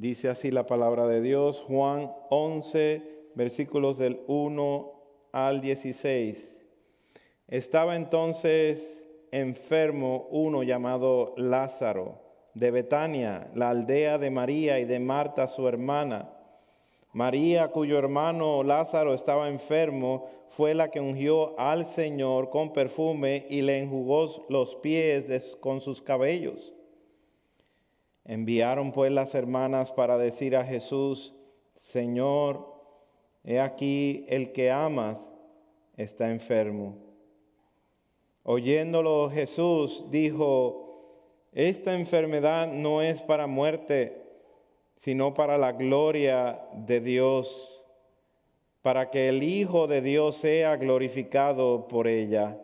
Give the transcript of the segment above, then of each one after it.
Dice así la palabra de Dios, Juan 11, versículos del 1 al 16. Estaba entonces enfermo uno llamado Lázaro, de Betania, la aldea de María y de Marta su hermana. María, cuyo hermano Lázaro estaba enfermo, fue la que ungió al Señor con perfume y le enjugó los pies con sus cabellos. Enviaron pues las hermanas para decir a Jesús: Señor, he aquí el que amas está enfermo. Oyéndolo Jesús dijo: esta enfermedad no es para muerte, sino para la gloria de Dios, para que el Hijo de Dios sea glorificado por ella.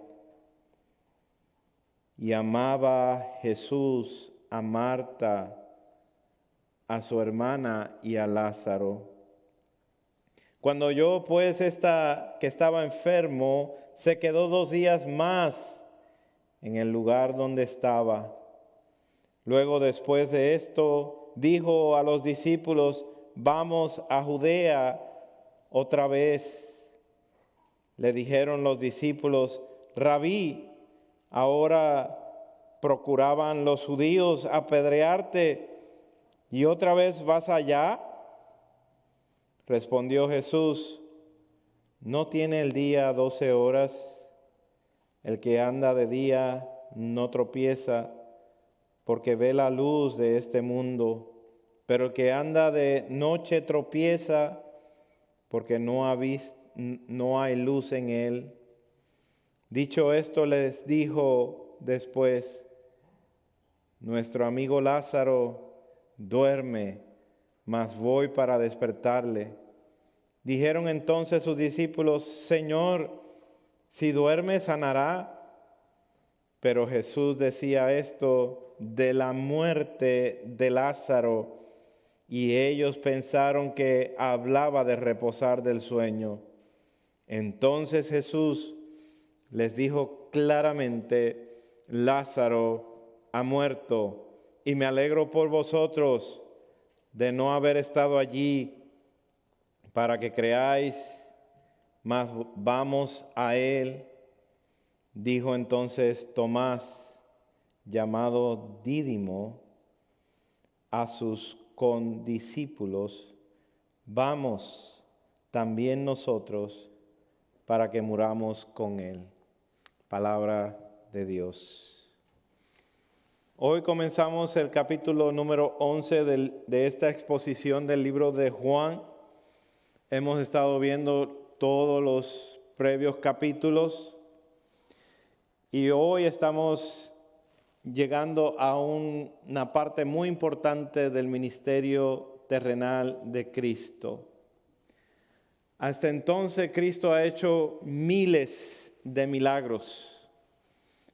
Y amaba Jesús a Marta, a su hermana y a Lázaro. Cuando oyó pues que estaba enfermo, se quedó 2 días más en el lugar donde estaba. Luego, después de esto, dijo a los discípulos: vamos a Judea otra vez. Le dijeron los discípulos: Rabí, ahora procuraban los judíos apedrearte, ¿y otra vez vas allá? Respondió Jesús: ¿no tiene el día 12 horas? El que anda de día no tropieza, porque ve la luz de este mundo, pero el que anda de noche tropieza, porque no hay luz en él. Dicho esto, les dijo después: nuestro amigo Lázaro duerme, mas voy para despertarle. Dijeron entonces sus discípulos: Señor, si duerme, sanará. Pero Jesús decía esto de la muerte de Lázaro, y ellos pensaron que hablaba de reposar del sueño. Entonces Jesús les dijo claramente: Lázaro ha muerto, y me alegro por vosotros de no haber estado allí para que creáis, mas vamos a él. Dijo entonces Tomás, llamado Dídimo, a sus condiscípulos: vamos también nosotros para que muramos con él. Palabra de Dios. Hoy comenzamos el capítulo número 11 de esta exposición del libro de Juan. Hemos estado viendo todos los previos capítulos y hoy estamos llegando a una parte muy importante del ministerio terrenal de Cristo. Hasta entonces Cristo ha hecho miles de milagros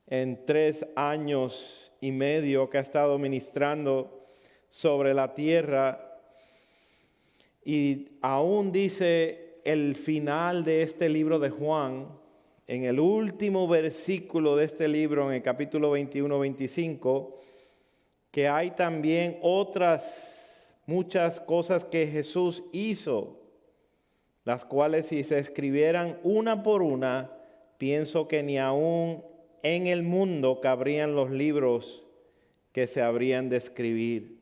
en 3 años y medio que ha estado ministrando sobre la tierra, y aún dice el final de este libro de Juan, en el último versículo de este libro, en el capítulo 21-25, que hay también otras muchas cosas que Jesús hizo, las cuales si se escribieran una por una, pienso que ni aún en el mundo cabrían los libros que se habrían de escribir.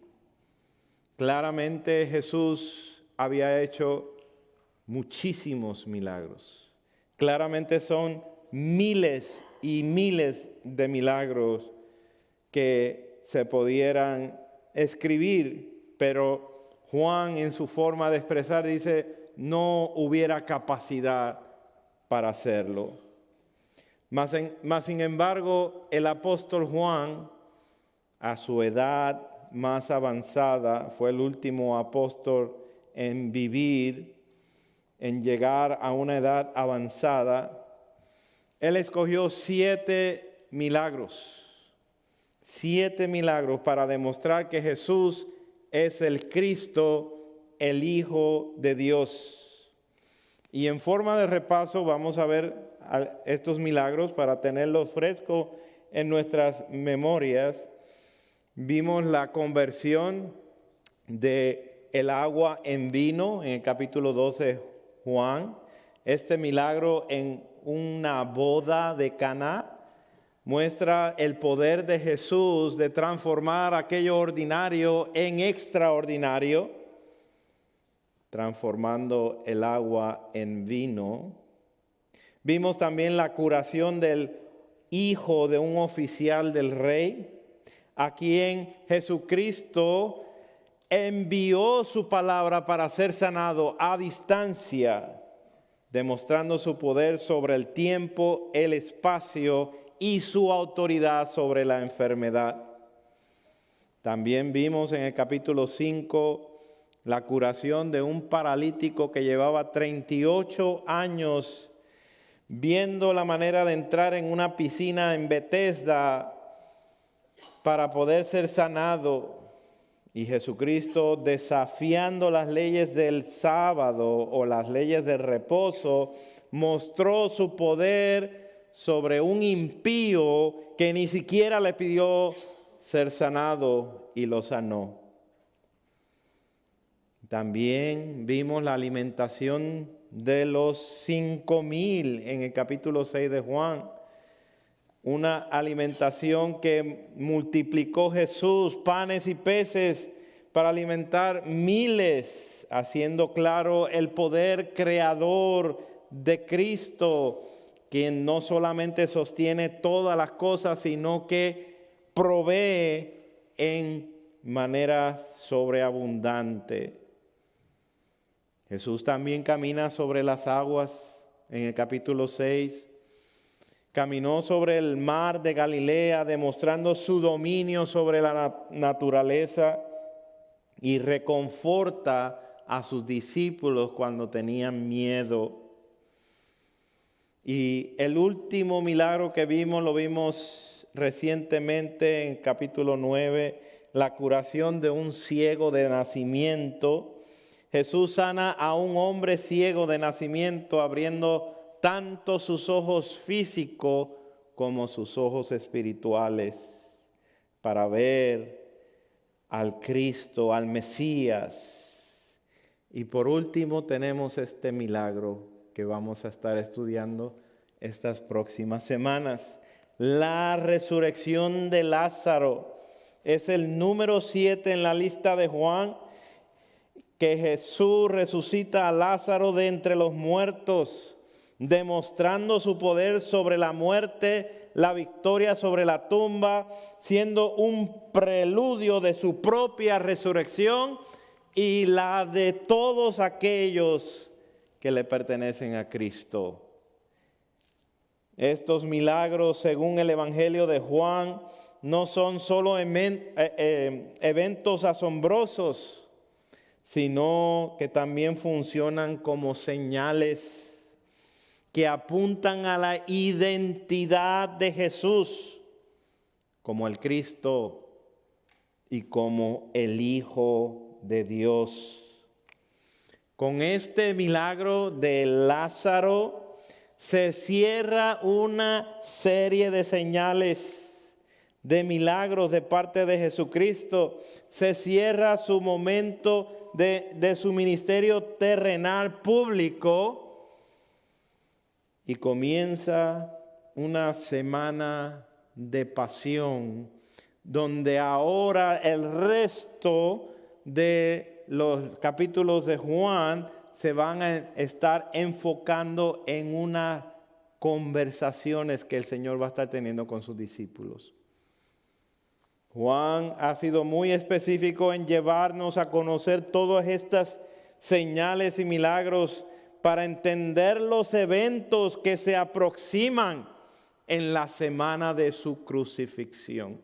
Claramente Jesús había hecho muchísimos milagros. Claramente son miles y miles de milagros que se pudieran escribir, pero Juan, en su forma de expresar, dice: no hubiera capacidad para hacerlo. Mas sin embargo, el apóstol Juan, a su edad más avanzada, fue el último apóstol en vivir, en llegar a una edad avanzada. Él escogió 7 milagros. 7 milagros para demostrar que Jesús es el Cristo, el Hijo de Dios. Y en forma de repaso vamos a ver estos milagros para tenerlos frescos en nuestras memorias. Vimos la conversión de el agua en vino en el capítulo 12 Juan. Este milagro en una boda de Caná muestra el poder de Jesús de transformar aquello ordinario en extraordinario, transformando el agua en vino. Vimos también la curación del hijo de un oficial del rey, a quien Jesucristo envió su palabra para ser sanado a distancia, demostrando su poder sobre el tiempo, el espacio y su autoridad sobre la enfermedad. También vimos en el capítulo 5 la curación de un paralítico que llevaba 38 años viendo la manera de entrar en una piscina en Betesda para poder ser sanado. Y Jesucristo, desafiando las leyes del sábado o las leyes del reposo, mostró su poder sobre un impío que ni siquiera le pidió ser sanado y lo sanó. También vimos la alimentación de los 5,000 en el capítulo 6 de Juan. Una alimentación que multiplicó Jesús panes y peces para alimentar miles, haciendo claro el poder creador de Cristo, quien no solamente sostiene todas las cosas, sino que provee en manera sobreabundante. Jesús también camina sobre las aguas en el capítulo 6. Caminó sobre el mar de Galilea, demostrando su dominio sobre la naturaleza, y reconforta a sus discípulos cuando tenían miedo. Y el último milagro que vimos, lo vimos recientemente en capítulo 9, la curación de un ciego de nacimiento. Jesús sana a un hombre ciego de nacimiento, abriendo tanto sus ojos físicos como sus ojos espirituales, para ver al Cristo, al Mesías. Y por último tenemos este milagro que vamos a estar estudiando estas próximas semanas. La resurrección de Lázaro es el número 7 en la lista de Juan, que Jesús resucita a Lázaro de entre los muertos, demostrando su poder sobre la muerte, la victoria sobre la tumba, siendo un preludio de su propia resurrección y la de todos aquellos que le pertenecen a Cristo. Estos milagros, según el Evangelio de Juan, no son solo eventos asombrosos, sino que también funcionan como señales que apuntan a la identidad de Jesús como el Cristo y como el Hijo de Dios. Con este milagro de Lázaro se cierra una serie de señales, de milagros de parte de Jesucristo. Se cierra su momento de su ministerio terrenal público y comienza una semana de pasión, donde ahora el resto de los capítulos de Juan se van a estar enfocando en unas conversaciones que el Señor va a estar teniendo con sus discípulos. Juan ha sido muy específico en llevarnos a conocer todas estas señales y milagros para entender los eventos que se aproximan en la semana de su crucifixión.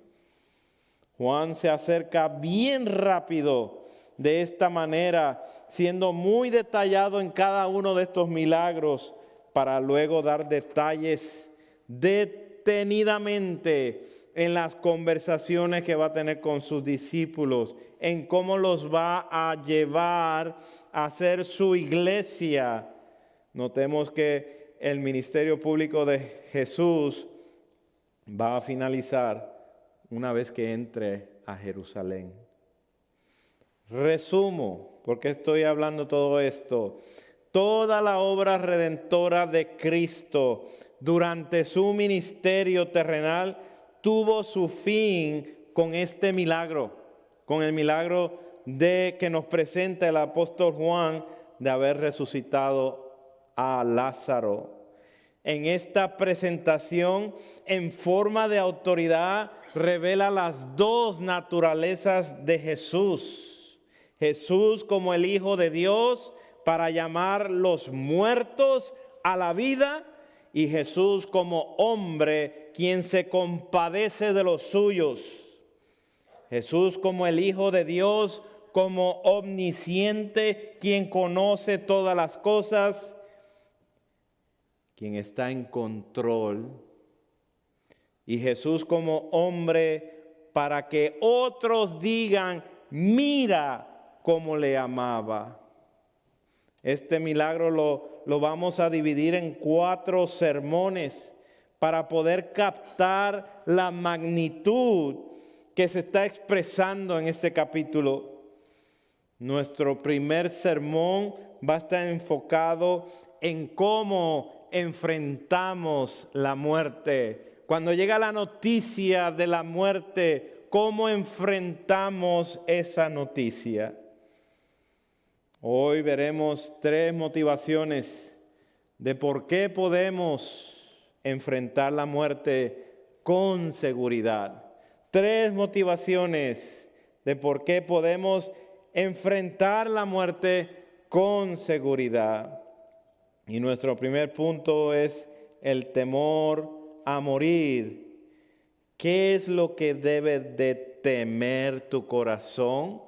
Juan se acerca bien rápido de esta manera, siendo muy detallado en cada uno de estos milagros, para luego dar detalles detenidamente en las conversaciones que va a tener con sus discípulos, en cómo los va a llevar a ser su iglesia. Notemos que el ministerio público de Jesús va a finalizar una vez que entre a Jerusalén. Resumo, porque estoy hablando todo esto. Toda la obra redentora de Cristo durante su ministerio terrenal tuvo su fin con este milagro, con el milagro de que nos presenta el apóstol Juan de haber resucitado a Lázaro. En esta presentación, en forma de autoridad, revela las dos naturalezas de Jesús. Jesús como el Hijo de Dios para llamar los muertos a la vida, y Jesús como hombre quien se compadece de los suyos. Jesús como el Hijo de Dios, como omnisciente, quien conoce todas las cosas, quien está en control. Y Jesús como hombre para que otros digan, mira cómo le amaba. Este milagro lo vamos a dividir en 4 sermones para poder captar la magnitud que se está expresando en este capítulo. Nuestro primer sermón va a estar enfocado en cómo enfrentamos la muerte. Cuando llega la noticia de la muerte, ¿cómo enfrentamos esa noticia? Hoy veremos 3 motivaciones de por qué podemos enfrentar la muerte con seguridad. 3 motivaciones de por qué podemos enfrentar la muerte con seguridad. Y nuestro primer punto es el temor a morir. ¿Qué es lo que debe de temer tu corazón?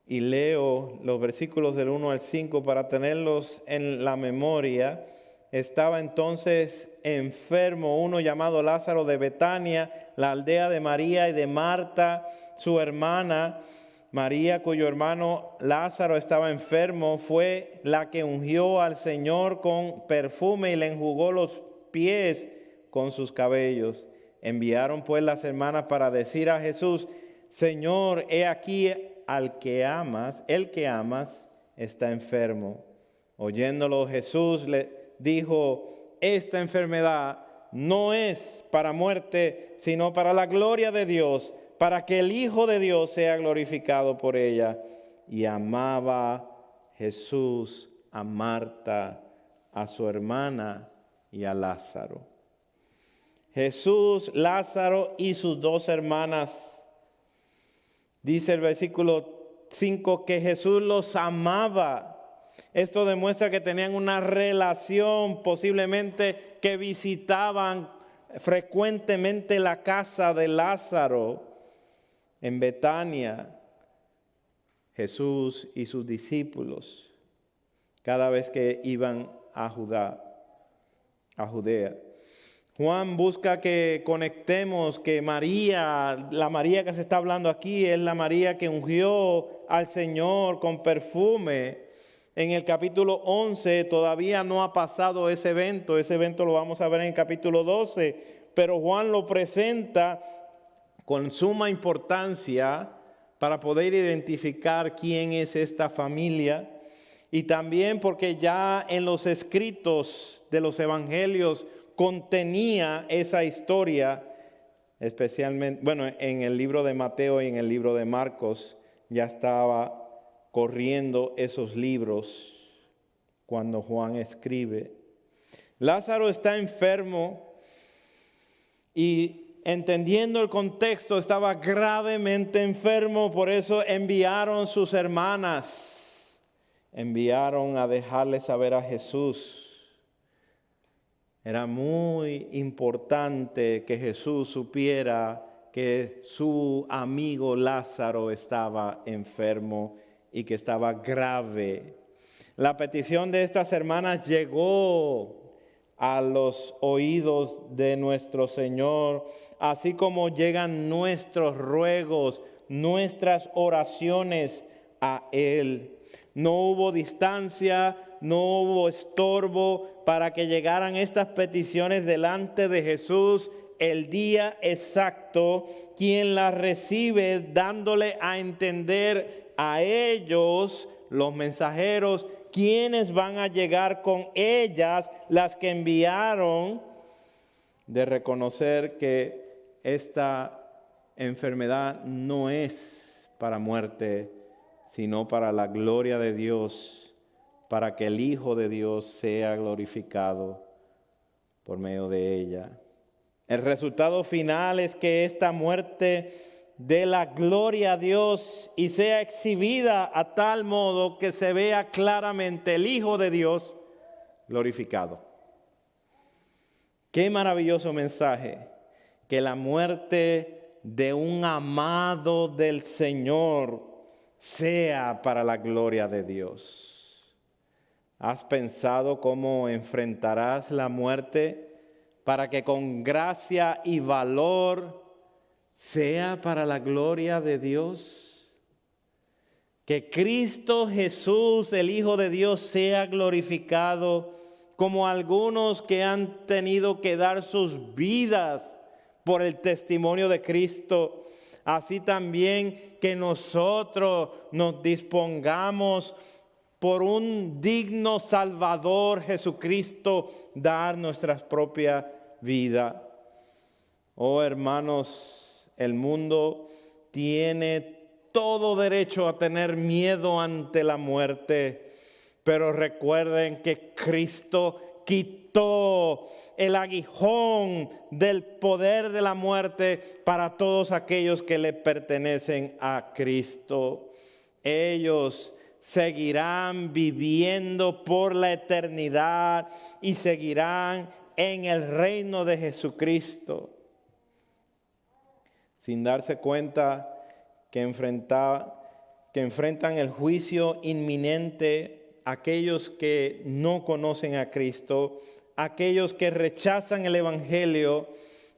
Y leo los versículos del 1 al 5 para tenerlos en la memoria. Estaba entonces enfermo uno llamado Lázaro de Betania, la aldea de María y de Marta, su hermana. María, cuyo hermano Lázaro estaba enfermo, fue la que ungió al Señor con perfume y le enjugó los pies con sus cabellos. Enviaron pues las hermanas para decir a Jesús, Señor, he aquí al que amas, el que amas está enfermo. Oyéndolo Jesús le dijo, esta enfermedad no es para muerte, sino para la gloria de Dios, para que el Hijo de Dios sea glorificado por ella. Y amaba Jesús a Marta, a su hermana y a Lázaro. Jesús, Lázaro y sus 2 hermanas. Dice el versículo 5 que Jesús los amaba. Esto demuestra que tenían una relación, posiblemente que visitaban frecuentemente la casa de Lázaro en Betania. Jesús y sus discípulos, cada vez que iban a Judea. Juan busca que conectemos que María, la María que se está hablando aquí, es la María que ungió al Señor con perfume. En el capítulo 11 todavía no ha pasado ese evento lo vamos a ver en el capítulo 12, pero Juan lo presenta con suma importancia para poder identificar quién es esta familia, y también porque ya en los escritos de los evangelios contenía esa historia, especialmente, en el libro de Mateo y en el libro de Marcos ya estaba corriendo esos libros cuando Juan escribe. Lázaro está enfermo y entendiendo el contexto estaba gravemente enfermo, por eso enviaron sus hermanas, enviaron a dejarle saber a Jesús. Era muy importante que Jesús supiera que su amigo Lázaro estaba enfermo y que estaba grave. La petición de estas hermanas llegó a los oídos de nuestro Señor, así como llegan nuestros ruegos, nuestras oraciones a Él. No hubo distancia, no hubo estorbo para que llegaran estas peticiones delante de Jesús el día exacto, quien las recibe, dándole a entender a ellos, los mensajeros, quienes van a llegar con ellas, las que enviaron, de reconocer que esta enfermedad no es para muerte, sino para la gloria de Dios, para que el Hijo de Dios sea glorificado por medio de ella. El resultado final es que esta muerte dé la gloria a Dios y sea exhibida a tal modo que se vea claramente el Hijo de Dios glorificado. Qué maravilloso mensaje, que la muerte de un amado del Señor sea para la gloria de Dios. ¿Has pensado cómo enfrentarás la muerte para que con gracia y valor sea para la gloria de Dios? Que Cristo Jesús, el Hijo de Dios, sea glorificado, como algunos que han tenido que dar sus vidas por el testimonio de Cristo. Así también que nosotros nos dispongamos por un digno Salvador Jesucristo, dar nuestra propia vida. Oh hermanos, el mundo tiene todo derecho a tener miedo ante la muerte, pero recuerden que Cristo quitó el aguijón del poder de la muerte para todos aquellos que le pertenecen a Cristo. Ellos seguirán viviendo por la eternidad y seguirán en el reino de Jesucristo, sin darse cuenta que enfrentan el juicio inminente aquellos que no conocen a Cristo, aquellos que rechazan el Evangelio,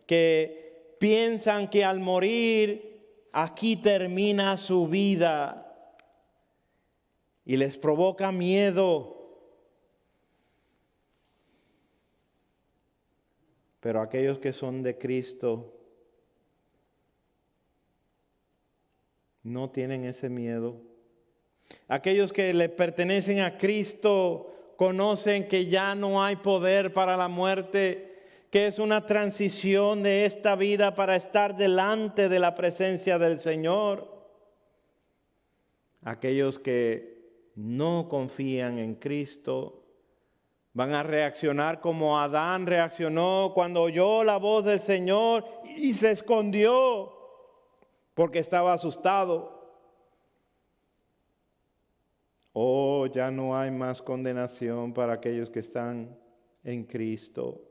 que piensan que al morir aquí termina su vida y les provoca miedo. Pero aquellos que son de Cristo no tienen ese miedo. Aquellos que le pertenecen a Cristo conocen que ya no hay poder para la muerte, que es una transición de esta vida para estar delante de la presencia del Señor. Aquellos que no confían en Cristo van a reaccionar como Adán reaccionó cuando oyó la voz del Señor y se escondió porque estaba asustado. Oh, ya no hay más condenación para aquellos que están en Cristo.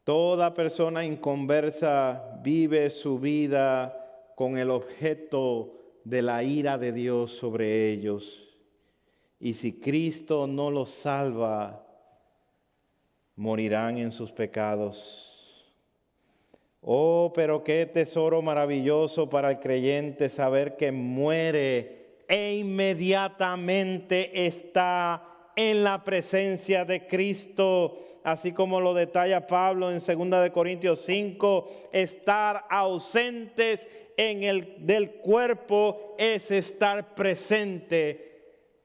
Toda persona inconversa vive su vida con el objeto de la ira de Dios sobre ellos. Y si Cristo no los salva, morirán en sus pecados. Oh, pero qué tesoro maravilloso para el creyente saber que muere e inmediatamente está en la presencia de Cristo. Así como lo detalla Pablo en 2 Corintios 5, estar ausentes del cuerpo es estar presente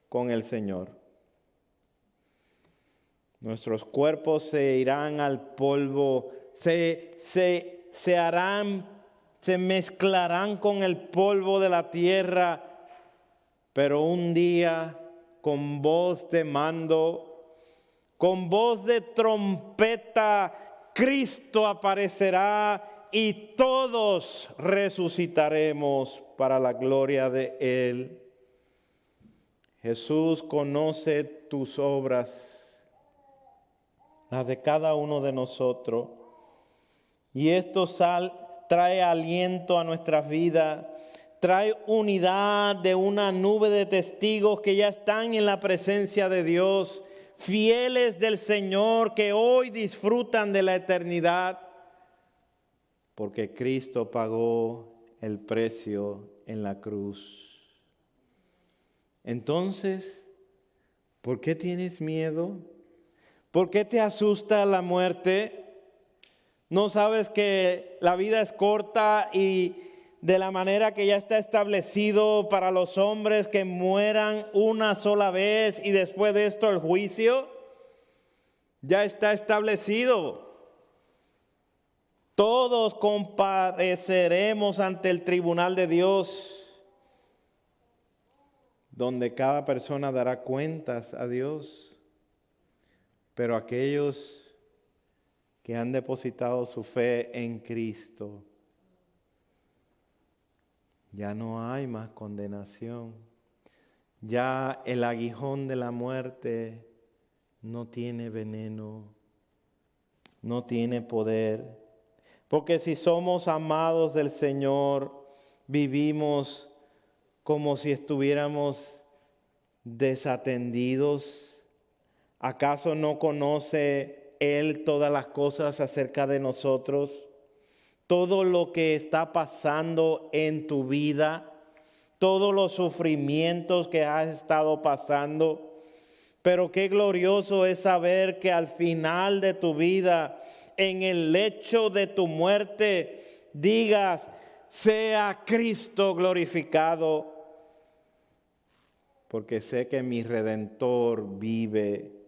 con el Señor. Nuestros cuerpos se irán al polvo, se mezclarán con el polvo de la tierra, pero un día con voz de mando, con voz de trompeta, Cristo aparecerá y todos resucitaremos para la gloria de Él. Jesús conoce tus obras, las de cada uno de nosotros, y esto trae aliento a nuestras vidas, trae unidad de una nube de testigos que ya están en la presencia de Dios, fieles del Señor, que hoy disfrutan de la eternidad, porque Cristo pagó el precio en la cruz. Entonces, ¿por qué tienes miedo? ¿Por qué te asusta la muerte? ¿No sabes que la vida es corta y de la manera que ya está establecido para los hombres que mueran una sola vez y después de esto el juicio? Ya está establecido. Todos compareceremos ante el tribunal de Dios, donde cada persona dará cuentas a Dios. Pero aquellos que han depositado su fe en Cristo, ya no hay más condenación. Ya el aguijón de la muerte no tiene veneno, no tiene poder. Porque si somos amados del Señor, vivimos como si estuviéramos desatendidos. ¿Acaso no conoce Él todas las cosas acerca de nosotros? Todo lo que está pasando en tu vida, todos los sufrimientos que has estado pasando. Pero qué glorioso es saber que al final de tu vida, en el lecho de tu muerte, digas, sea Cristo glorificado, porque sé que mi Redentor vive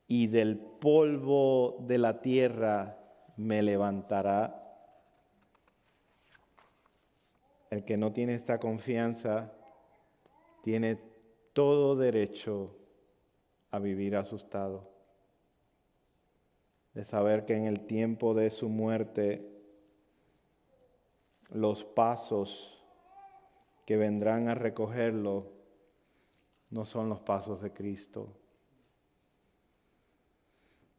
y del polvo de la tierra me levantará. El que no tiene esta confianza tiene todo derecho a vivir asustado, de saber que en el tiempo de su muerte los pasos que vendrán a recogerlo no son los pasos de Cristo.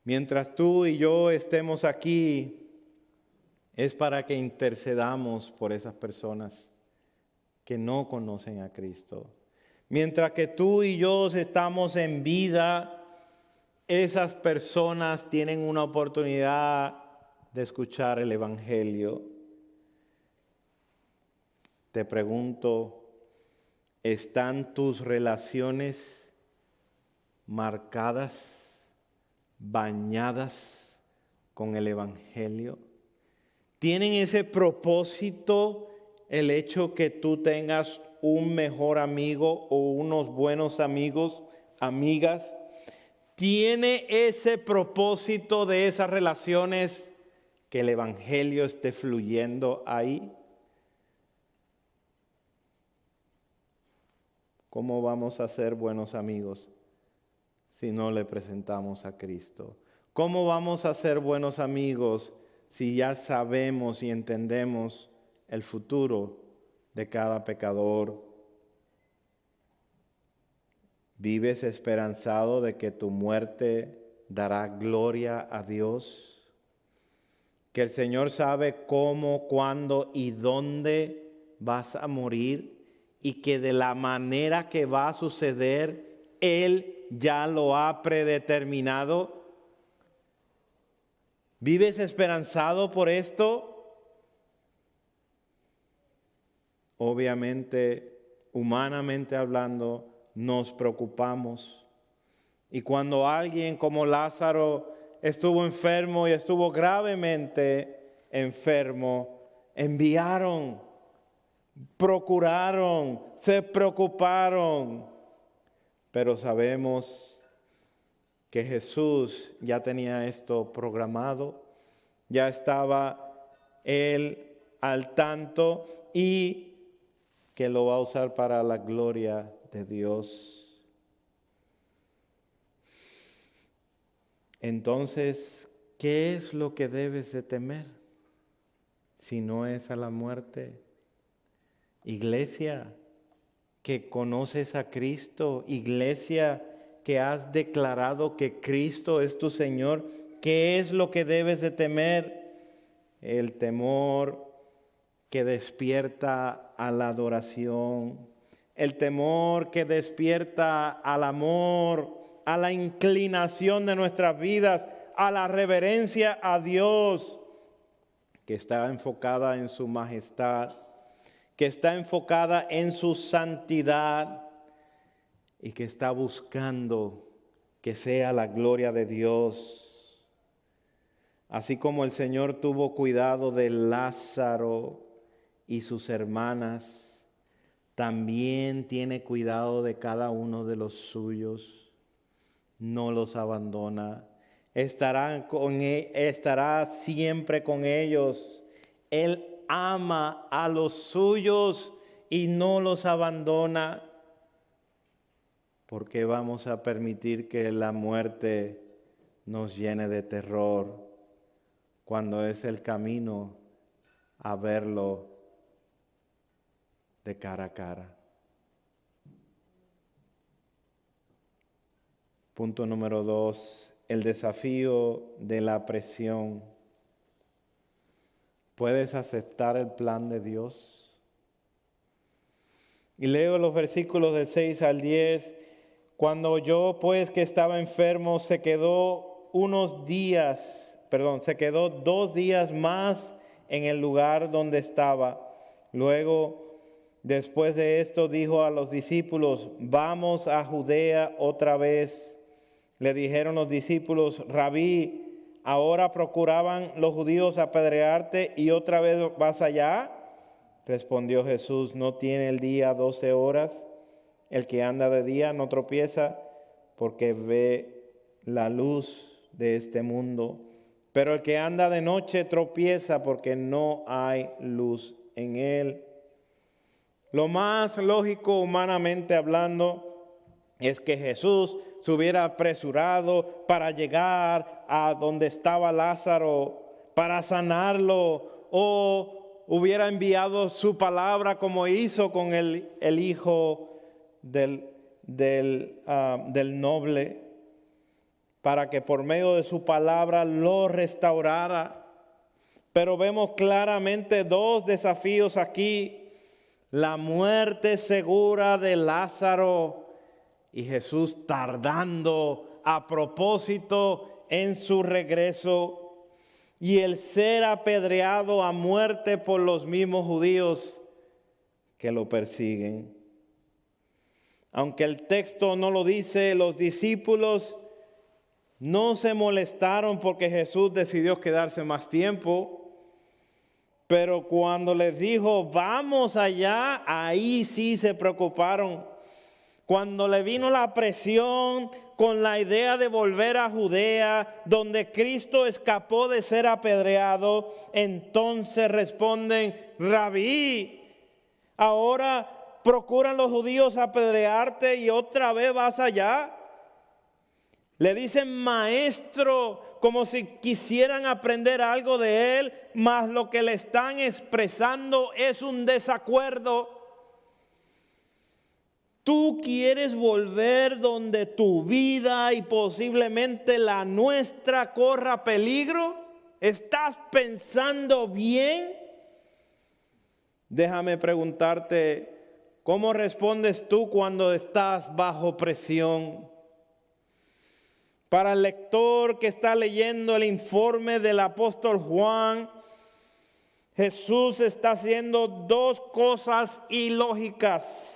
Mientras tú y yo estemos aquí, es para que intercedamos por esas personas que no conocen a Cristo. Mientras que tú y yo estamos en vida, esas personas tienen una oportunidad de escuchar el Evangelio. Te pregunto, ¿están tus relaciones marcadas, bañadas con el Evangelio? ¿Tienen ese propósito el hecho que tú tengas un mejor amigo o unos buenos amigos, amigas? ¿Tiene ese propósito de esas relaciones que el Evangelio esté fluyendo ahí? ¿Cómo vamos a ser buenos amigos si no le presentamos a Cristo? ¿Cómo vamos a ser buenos amigos si ya sabemos y entendemos el futuro de cada pecador? ¿Vives esperanzado de que tu muerte dará gloria a Dios? ¿Que el Señor sabe cómo, cuándo y dónde vas a morir? Y que de la manera que va a suceder, Él ya lo ha predeterminado. ¿Vives esperanzado por esto? Obviamente, humanamente hablando, nos preocupamos. Y cuando alguien como Lázaro estuvo enfermo y estuvo gravemente enfermo, enviaron, procuraron, se preocuparon. Pero sabemos que Jesús ya tenía esto programado, ya estaba Él al tanto y que lo va a usar para la gloria de Dios. Entonces, ¿qué es lo que debes de temer si no es a la muerte? Iglesia que conoces a Cristo, iglesia que has declarado que Cristo es tu Señor, ¿qué es lo que debes de temer? El temor que despierta a la adoración, el temor que despierta al amor, a la inclinación de nuestras vidas, a la reverencia a Dios, que está enfocada en su majestad, que está enfocada en su santidad y que está buscando que sea la gloria de Dios. Así como el Señor tuvo cuidado de Lázaro y sus hermanas, también tiene cuidado de cada uno de los suyos. No los abandona. Estará siempre con ellos. Él ama a los suyos y no los abandona. ¿Por qué vamos a permitir que la muerte nos llene de terror cuando es el camino a verlo de cara a cara? Punto número 2, el desafío de la presión. ¿Puedes aceptar el plan de Dios? Y leo los versículos del 6 al 10. Cuando oyó pues que estaba enfermo, se quedó 2 días más en el lugar donde estaba. Luego, después de esto, dijo a los discípulos: vamos a Judea otra vez. Le dijeron los discípulos: Rabí, ¿ahora procuraban los judíos apedrearte y otra vez vas allá? Respondió Jesús: ¿no tiene el día 12 horas? El que anda de día no tropieza porque ve la luz de este mundo. Pero el que anda de noche tropieza porque no hay luz en él. Lo más lógico, humanamente hablando, es que Jesús se hubiera apresurado para llegar a donde estaba Lázaro, para sanarlo, o hubiera enviado su palabra como hizo con el hijo del noble, para que por medio de su palabra lo restaurara. Pero vemos claramente 2 desafíos aquí: la muerte segura de Lázaro y Jesús tardando a propósito en su regreso, y el ser apedreado a muerte por los mismos judíos que lo persiguen. Aunque el texto no lo dice, los discípulos no se molestaron porque Jesús decidió quedarse más tiempo. Pero cuando les dijo: vamos allá, ahí sí se preocuparon. Cuando le vino la presión con la idea de volver a Judea, donde Cristo escapó de ser apedreado, entonces responden: Rabí, ahora procuran los judíos apedrearte y otra vez vas allá. Le dicen maestro, como si quisieran aprender algo de él, mas lo que le están expresando es un desacuerdo. Tú quieres volver donde tu vida y posiblemente la nuestra corra peligro. ¿Estás pensando bien? Déjame preguntarte, ¿cómo respondes tú cuando estás bajo presión? Para el lector que está leyendo el informe del apóstol Juan, Jesús está haciendo 2 cosas ilógicas.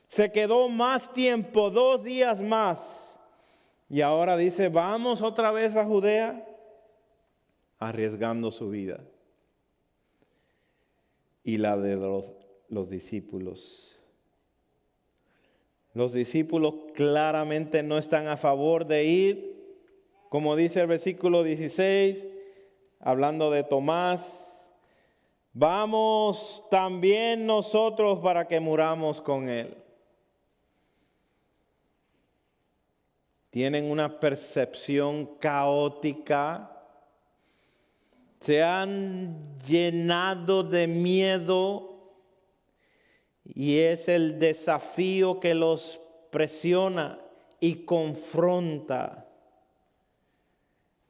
Se quedó más tiempo, 2 días más, y ahora dice: vamos otra vez a Judea, arriesgando su vida y la de los discípulos. Los discípulos claramente no están a favor de ir, como dice el versículo 16, hablando de Tomás: vamos también nosotros para que muramos con él. Tienen una percepción caótica, se han llenado de miedo, y es el desafío que los presiona y confronta.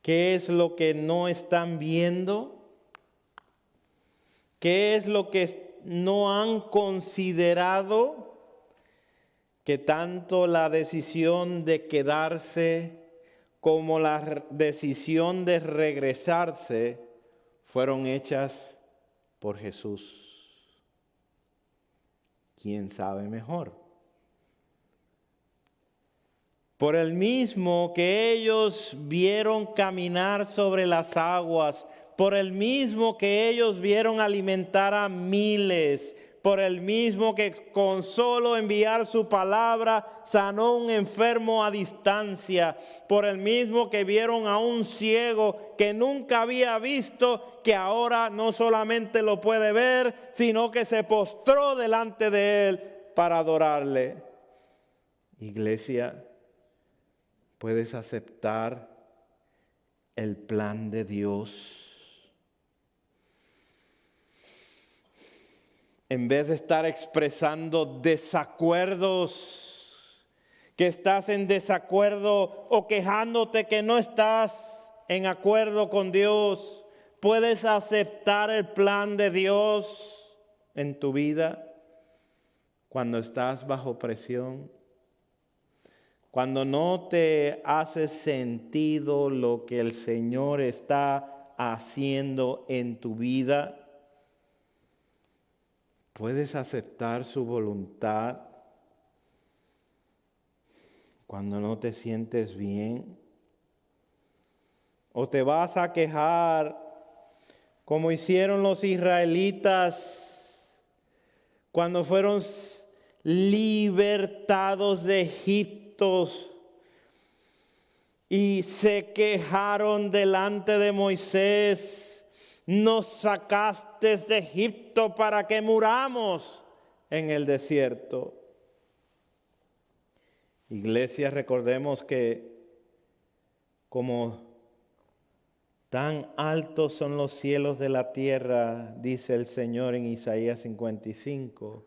¿Qué es lo que no están viendo? ¿Qué es lo que no han considerado? Que tanto la decisión de quedarse como la decisión de regresarse fueron hechas por Jesús. ¿Quién sabe mejor? por el mismo que ellos vieron caminar sobre las aguas, por el mismo que ellos vieron alimentar a miles, por el mismo que con solo enviar su palabra sanó a un enfermo a distancia, por el mismo que vieron a un ciego que nunca había visto, que ahora no solamente lo puede ver, sino que se postró delante de él para adorarle. Iglesia, ¿puedes aceptar el plan de Dios? En vez de estar expresando desacuerdos, que estás en desacuerdo o quejándote que no estás en acuerdo con Dios, puedes aceptar el plan de Dios en tu vida cuando estás bajo presión, cuando no te hace sentido lo que el Señor está haciendo en tu vida. ¿Puedes aceptar su voluntad cuando no te sientes bien? ¿O te vas a quejar como hicieron los israelitas cuando fueron libertados de Egipto y se quejaron delante de Moisés? Nos sacaste de Egipto para que muramos en el desierto. Iglesia, recordemos que como tan altos son los cielos de la tierra, dice el Señor en Isaías 55,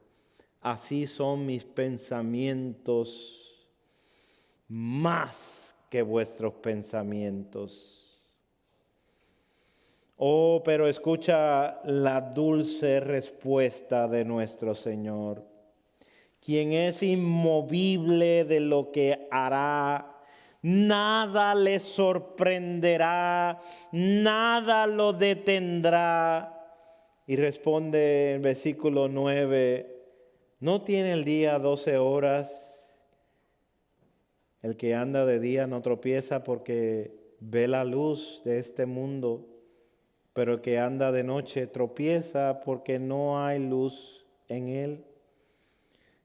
así son mis pensamientos más que vuestros pensamientos. Oh, pero escucha la dulce respuesta de nuestro Señor, quien es inmovible de lo que hará, nada le sorprenderá, nada lo detendrá. Y responde en versículo 9, ¿no tiene el día 12 horas? El que anda de día no tropieza porque ve la luz de este mundo. Pero el que anda de noche tropieza porque no hay luz en él.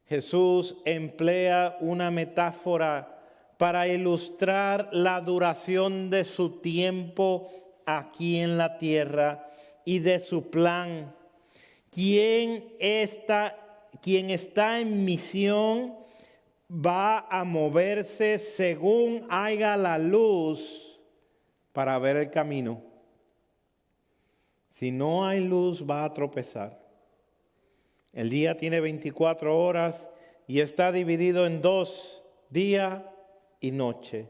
Jesús emplea una metáfora para ilustrar la duración de su tiempo aquí en la tierra y de su plan. Quien está en misión va a moverse según haya la luz para ver el camino. Si no hay luz, va a tropezar. El día tiene 24 horas y está dividido en 2, día y noche.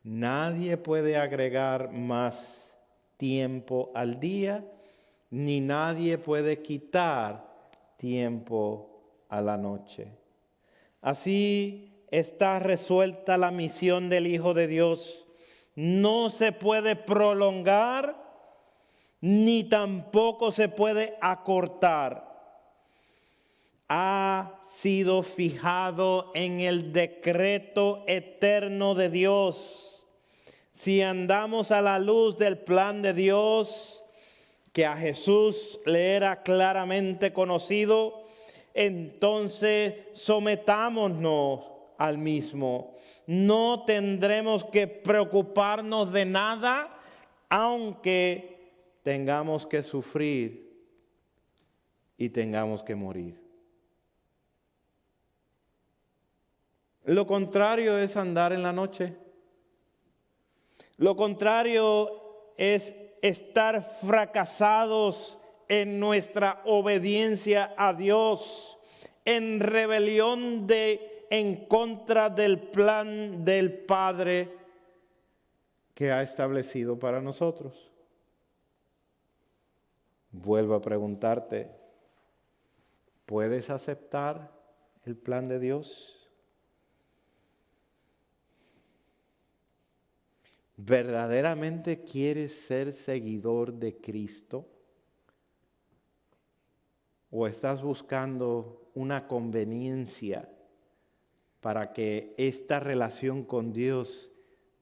Nadie puede agregar más tiempo al día, ni nadie puede quitar tiempo a la noche. Así está resuelta la misión del Hijo de Dios. No se puede prolongar ni tampoco se puede acortar. Ha sido fijado en el decreto eterno de Dios. Si andamos a la luz del plan de Dios, que a Jesús le era claramente conocido, entonces sometámonos al mismo. No tendremos que preocuparnos de nada, aunque tengamos que sufrir y tengamos que morir. Lo contrario es andar en la noche. Lo contrario es estar fracasados en nuestra obediencia a Dios, en rebelión en contra del plan del Padre que ha establecido para nosotros. Vuelvo a preguntarte, ¿puedes aceptar el plan de Dios? ¿Verdaderamente quieres ser seguidor de Cristo? ¿O estás buscando una conveniencia para que esta relación con Dios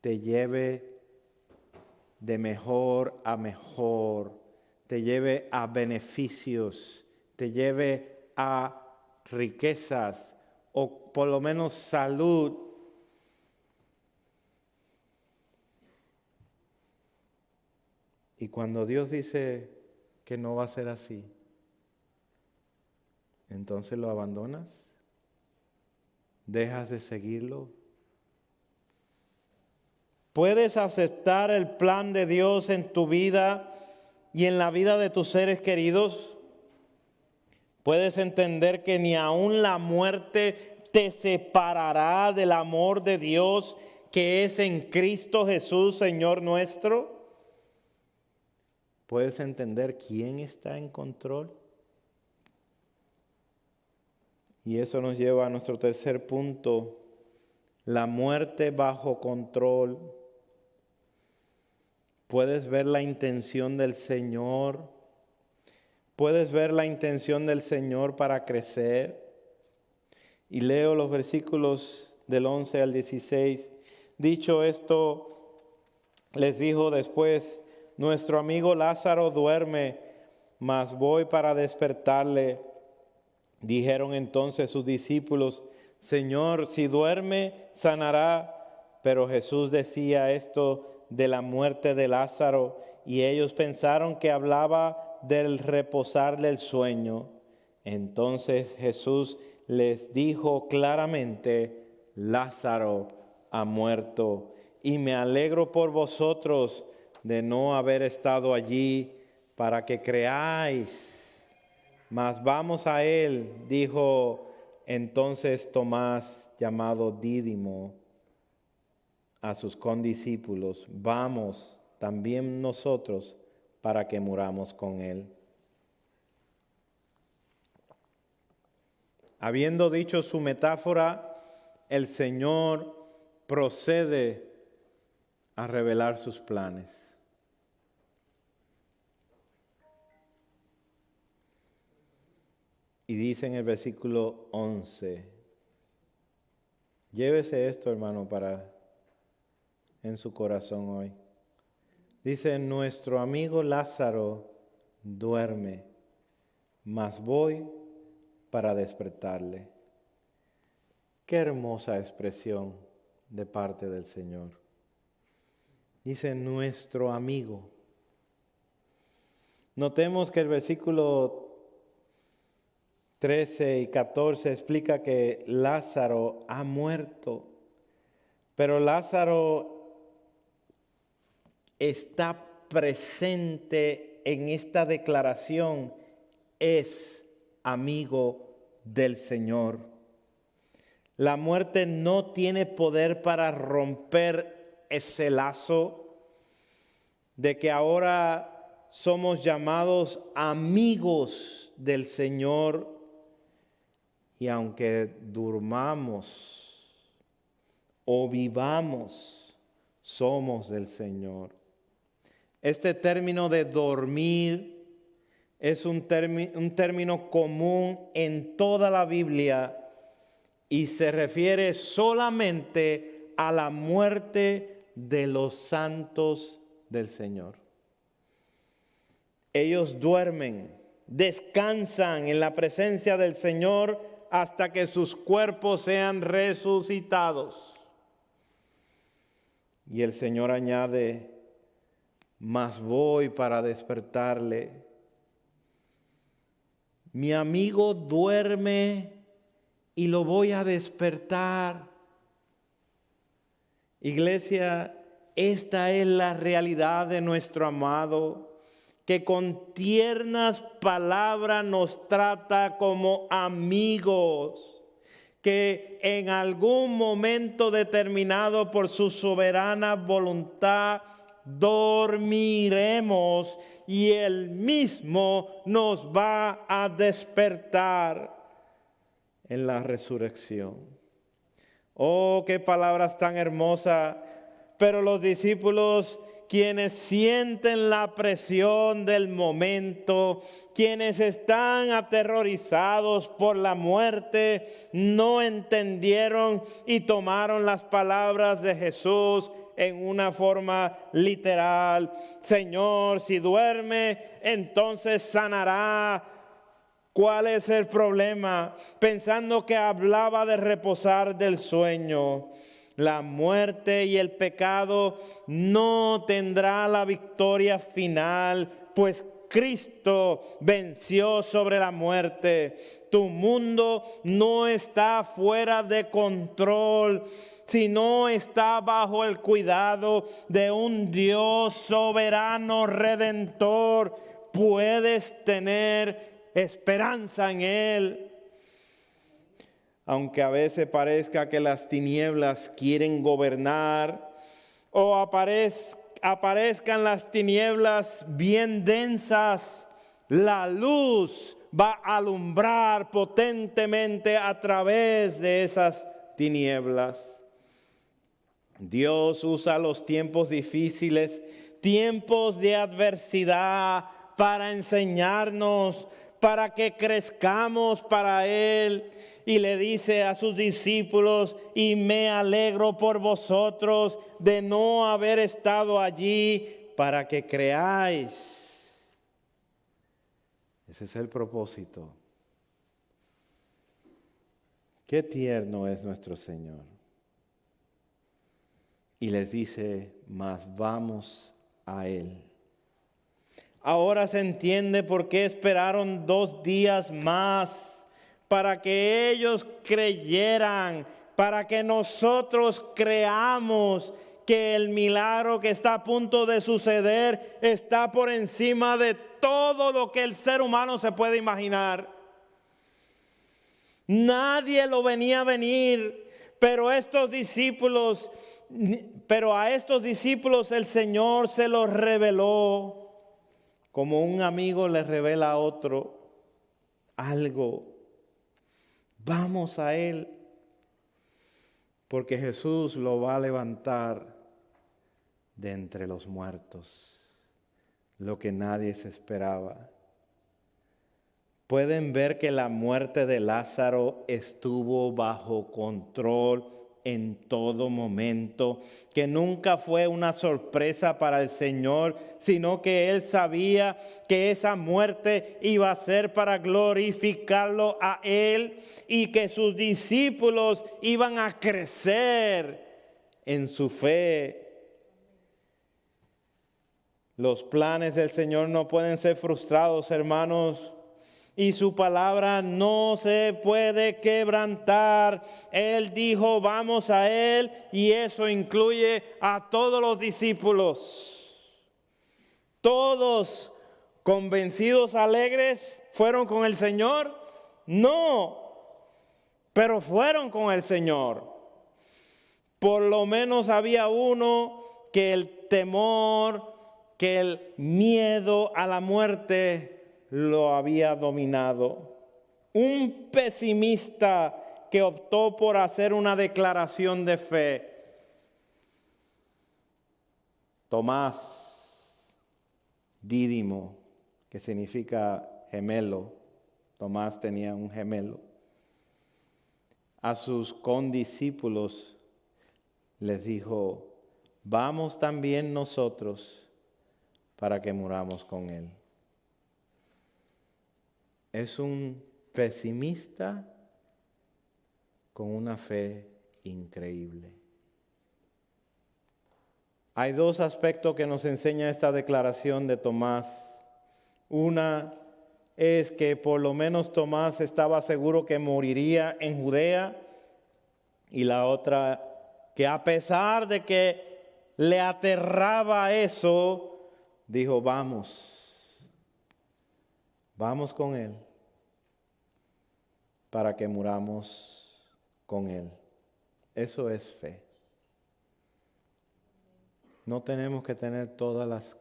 te lleve de mejor a mejor, te lleve a beneficios, te lleve a riquezas o por lo menos salud. Y cuando Dios dice que no va a ser así, entonces lo abandonas, dejas de seguirlo. ¿Puedes aceptar el plan de Dios en tu vida y en la vida de tus seres queridos? ¿Puedes entender que ni aun la muerte te separará del amor de Dios que es en Cristo Jesús, Señor nuestro? ¿Puedes entender quién está en control? Y eso nos lleva a nuestro tercer punto, la muerte bajo control. ¿Puedes ver la intención del Señor? ¿Puedes ver la intención del Señor para crecer? Y leo los versículos del 11 al 16. Dicho esto, les dijo después: nuestro amigo Lázaro duerme, mas voy para despertarle. Dijeron entonces sus discípulos: Señor, si duerme, sanará. Pero Jesús decía esto de la muerte de Lázaro, y ellos pensaron que hablaba del reposarle el sueño. Entonces Jesús les dijo claramente: Lázaro ha muerto, y me alegro por vosotros de no haber estado allí para que creáis. Mas vamos a él, dijo entonces Tomás, llamado Dídimo, a sus condiscípulos: vamos también nosotros para que muramos con él. Habiendo dicho su metáfora, el Señor procede a revelar sus planes. Y dice en el versículo 11, llévese esto, hermano, en su corazón hoy. Dice: nuestro amigo Lázaro duerme, mas voy para despertarle. Qué hermosa expresión de parte del Señor. Dice nuestro amigo. Notemos que el versículo 13 y 14 explica que Lázaro ha muerto, pero Lázaro está presente en esta declaración: es amigo del Señor. La muerte no tiene poder para romper ese lazo de que ahora somos llamados amigos del Señor. Y aunque durmamos o vivamos, somos del Señor. Este término de dormir es un término común en toda la Biblia y se refiere solamente a la muerte de los santos del Señor. Ellos duermen, descansan en la presencia del Señor hasta que sus cuerpos sean resucitados. Y el Señor añade: mas voy para despertarle. Mi amigo duerme y lo voy a despertar. Iglesia, esta es la realidad de nuestro amado, que con tiernas palabras nos trata como amigos, que en algún momento determinado por su soberana voluntad dormiremos y Él mismo nos va a despertar en la resurrección. Oh, qué palabras tan hermosas. Pero los discípulos quienes sienten la presión del momento, quienes están aterrorizados por la muerte, no entendieron y tomaron las palabras de Jesús en una forma literal. Señor, si duerme, entonces sanará. ¿Cuál es el problema? Pensando que hablaba de reposar del sueño. La muerte y el pecado no tendrá la victoria final, pues Cristo venció sobre la muerte. Tu mundo no está fuera de control, sino está bajo el cuidado de un Dios soberano, redentor. Puedes tener esperanza en Él. Aunque a veces parezca que las tinieblas quieren gobernar o aparezcan las tinieblas bien densas, la luz va a alumbrar potentemente a través de esas tinieblas. Dios usa los tiempos difíciles, tiempos de adversidad, para enseñarnos, para que crezcamos para Él. Y le dice a sus discípulos: y me alegro por vosotros de no haber estado allí, para que creáis. Ese es el propósito. Qué tierno es nuestro Señor. Y les dice: mas vamos a Él. Ahora se entiende por qué esperaron 2 días más, para que ellos creyeran, para que nosotros creamos que el milagro que está a punto de suceder está por encima de todo lo que el ser humano se puede imaginar. Nadie lo venía a venir, pero a estos discípulos el Señor se los reveló. Como un amigo le revela a otro algo. Vamos a Él, porque Jesús lo va a levantar de entre los muertos, lo que nadie se esperaba. Pueden ver que la muerte de Lázaro estuvo bajo control en todo momento, que nunca fue una sorpresa para el Señor, sino que Él sabía que esa muerte iba a ser para glorificarlo a Él y que sus discípulos iban a crecer en su fe. Los planes del Señor no pueden ser frustrados, hermanos. Y su palabra no se puede quebrantar. Él dijo: vamos a Él, y eso incluye a todos los discípulos. ¿Todos convencidos, alegres, fueron con el Señor? No, pero fueron con el Señor. Por lo menos había uno que el temor, que el miedo a la muerte lo había dominado. Un pesimista que optó por hacer una declaración de fe. Tomás, Dídimo, que significa gemelo. Tomás tenía un gemelo. A sus condiscípulos les dijo: vamos también nosotros para que muramos con Él. Es un pesimista con una fe increíble. Hay 2 aspectos que nos enseña esta declaración de Tomás. Una es que por lo menos Tomás estaba seguro que moriría en Judea. Y la otra, que a pesar de que le aterraba eso, dijo: vamos con Él para que muramos con Él. Eso es fe. No tenemos que tener todas las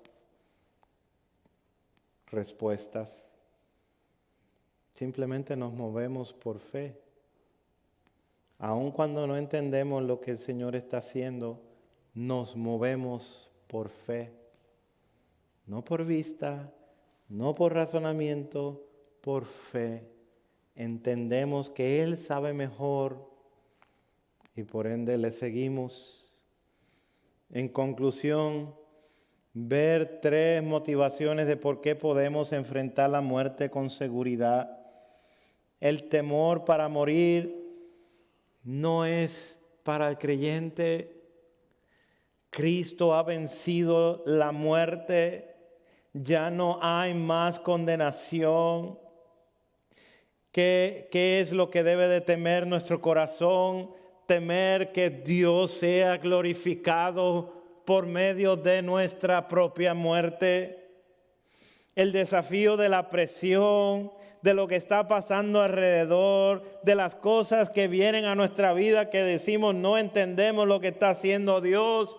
respuestas. Simplemente nos movemos por fe. Aun cuando no entendemos lo que el Señor está haciendo, nos movemos por fe. No por vista, no por razonamiento, por fe. Entendemos que Él sabe mejor y por ende le seguimos. En conclusión, ver 3 motivaciones de por qué podemos enfrentar la muerte con seguridad. El temor para morir no es para el creyente. Cristo ha vencido la muerte. Ya no hay más condenación. ¿Qué es lo que debe de temer nuestro corazón? Temer que Dios sea glorificado por medio de nuestra propia muerte. El desafío de la presión, de lo que está pasando alrededor, de las cosas que vienen a nuestra vida que decimos no entendemos lo que está haciendo Dios,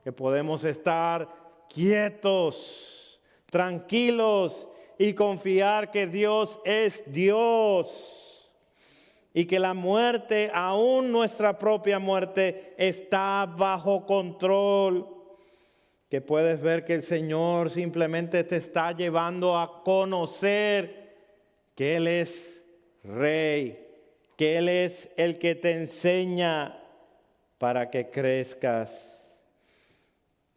que podemos estar quietos, tranquilos y confiar que Dios es Dios y que la muerte, aún nuestra propia muerte, está bajo control. Que puedes ver que el Señor simplemente te está llevando a conocer que Él es Rey, que Él es el que te enseña para que crezcas.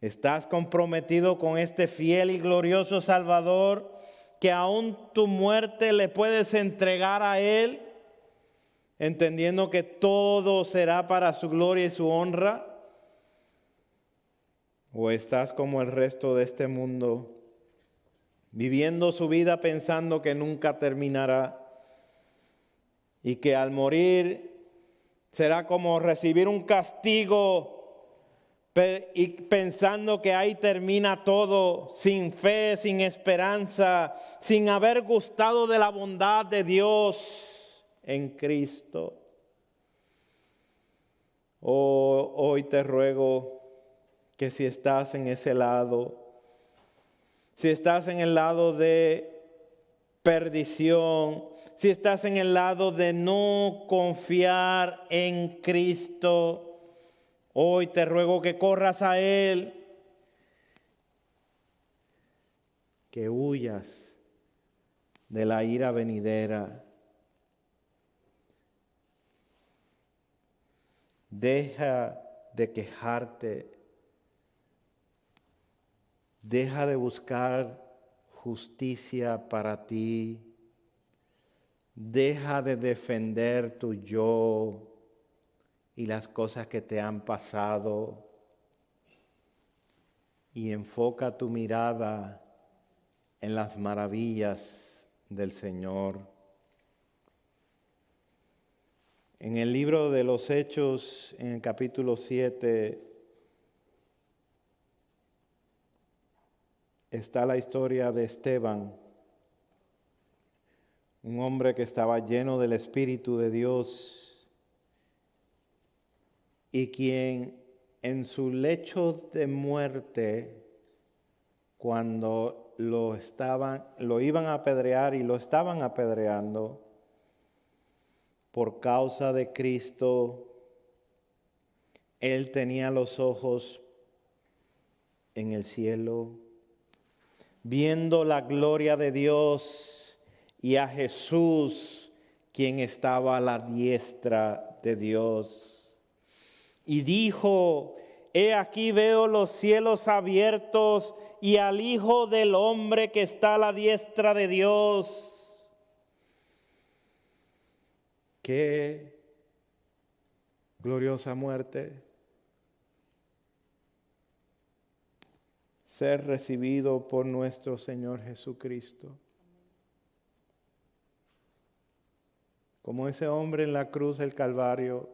¿Estás comprometido con este fiel y glorioso Salvador que aún tu muerte le puedes entregar a Él, entendiendo que todo será para su gloria y su honra? ¿O estás como el resto de este mundo, viviendo su vida pensando que nunca terminará y que al morir será como recibir un castigo y pensando que ahí termina todo, sin fe, sin esperanza, sin haber gustado de la bondad de Dios en Cristo? Hoy te ruego que si estás en ese lado, si estás en el lado de perdición, si estás en el lado de no confiar en Cristo, hoy te ruego que corras a Él, que huyas de la ira venidera. Deja de quejarte. Deja de buscar justicia para ti. Deja de defender tu yo y las cosas que te han pasado. Y enfoca tu mirada en las maravillas del Señor. En el libro de los Hechos, en el capítulo 7, está la historia de Esteban, un hombre que estaba lleno del Espíritu de Dios y quien en su lecho de muerte, cuando lo iban a apedrear y lo estaban apedreando, por causa de Cristo, él tenía los ojos en el cielo, viendo la gloria de Dios y a Jesús, quien estaba a la diestra de Dios. Y dijo: he aquí veo los cielos abiertos y al Hijo del Hombre que está a la diestra de Dios. Qué gloriosa muerte. Ser recibido por nuestro Señor Jesucristo. Como ese hombre en la cruz del Calvario,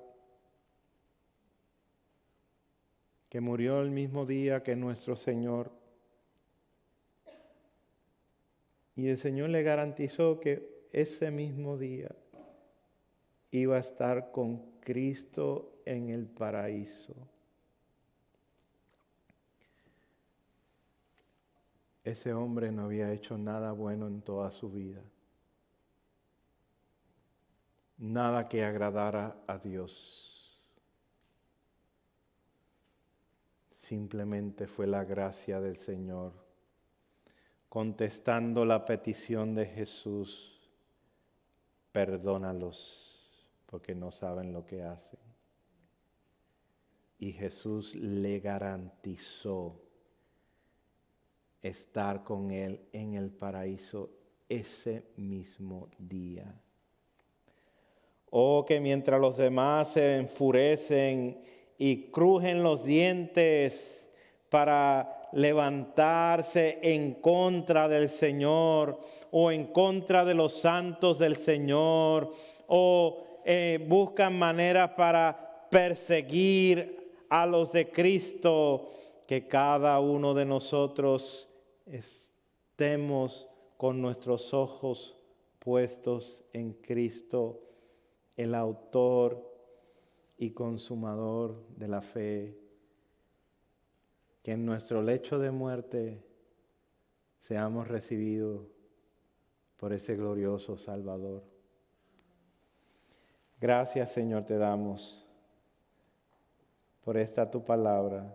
que murió el mismo día que nuestro Señor. Y el Señor le garantizó que ese mismo día iba a estar con Cristo en el paraíso. Ese hombre no había hecho nada bueno en toda su vida. Nada que agradara a Dios. simplemente fue la gracia del Señor, contestando la petición de Jesús: perdónalos, porque no saben lo que hacen. Y Jesús le garantizó estar con él en el paraíso ese mismo día. Oh, que mientras los demás se enfurecen y crujen los dientes para levantarse en contra del Señor o en contra de los santos del Señor, o buscan maneras para perseguir a los de Cristo, que cada uno de nosotros estemos con nuestros ojos puestos en Cristo, el autor y consumador de la fe, que en nuestro lecho de muerte seamos recibidos por ese glorioso Salvador. Gracias, Señor, te damos por esta tu palabra.